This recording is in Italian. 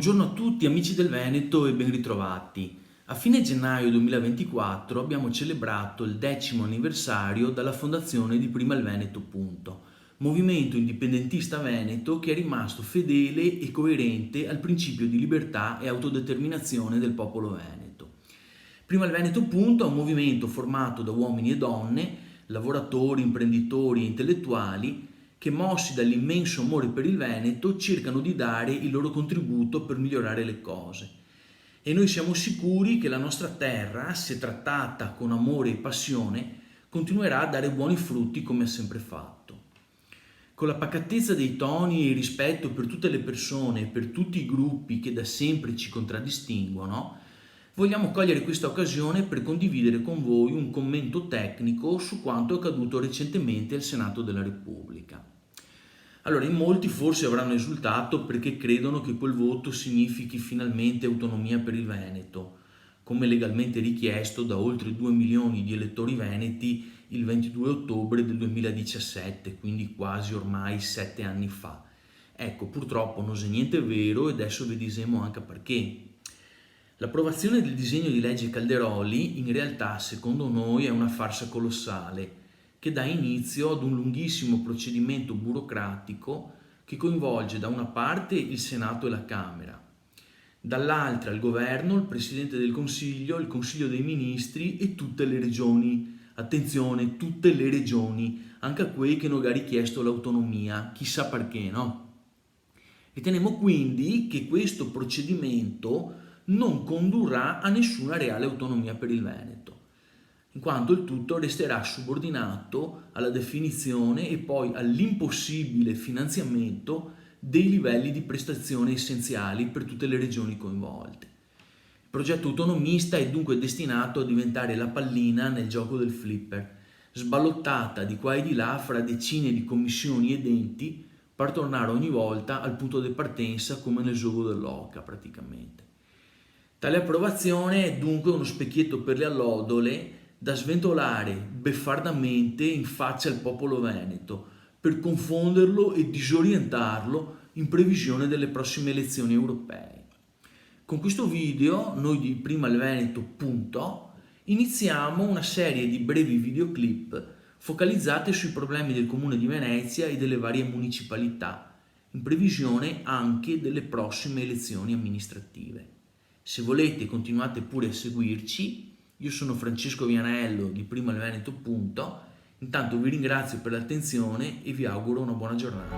Buongiorno a tutti amici del Veneto e ben ritrovati. A fine gennaio 2024 abbiamo celebrato il 10° anniversario dalla fondazione di Prima il Veneto. Movimento indipendentista veneto che è rimasto fedele e coerente al principio di libertà e autodeterminazione del popolo veneto. Prima il Veneto è un movimento formato da uomini e donne, lavoratori, imprenditori e intellettuali che, mossi dall'immenso amore per il Veneto, cercano di dare il loro contributo per migliorare le cose. E noi siamo sicuri che la nostra terra, se trattata con amore e passione, continuerà a dare buoni frutti come ha sempre fatto. Con la pacatezza dei toni e il rispetto per tutte le persone e per tutti i gruppi che da sempre ci contraddistinguono, vogliamo cogliere questa occasione per condividere con voi un commento tecnico su quanto accaduto recentemente al Senato della Repubblica. Allora, in molti forse avranno esultato perché credono che quel voto significhi finalmente autonomia per il Veneto, come legalmente richiesto da oltre 2 milioni di elettori veneti il 22 ottobre del 2017, quindi quasi ormai 7 anni fa. Ecco, purtroppo non c'è niente vero e adesso vedremo anche perché. L'approvazione del disegno di legge Calderoli in realtà, secondo noi, è una farsa colossale che dà inizio ad un lunghissimo procedimento burocratico che coinvolge da una parte il Senato e la Camera, dall'altra il Governo, il Presidente del Consiglio, il Consiglio dei Ministri e tutte le regioni. Attenzione, tutte le regioni, anche a quei che non ha richiesto l'autonomia, chissà perché, no? Riteniamo quindi che questo procedimento non condurrà a nessuna reale autonomia per il Veneto, in quanto il tutto resterà subordinato alla definizione e poi all'impossibile finanziamento dei livelli di prestazione essenziali per tutte le regioni coinvolte. Il progetto autonomista è dunque destinato a diventare la pallina nel gioco del flipper, sballottata di qua e di là fra decine di commissioni ed enti per tornare ogni volta al punto di partenza come nel gioco dell'oca praticamente. Tale approvazione è dunque uno specchietto per le allodole da sventolare beffardamente in faccia al popolo veneto per confonderlo e disorientarlo in previsione delle prossime elezioni europee. Con questo video, noi di Prima il Veneto, iniziamo una serie di brevi videoclip focalizzate sui problemi del Comune di Venezia e delle varie municipalità, in previsione anche delle prossime elezioni amministrative. Se volete continuate pure a seguirci, io sono Francesco Vianello di Prima il Veneto. Intanto vi ringrazio per l'attenzione e vi auguro una buona giornata.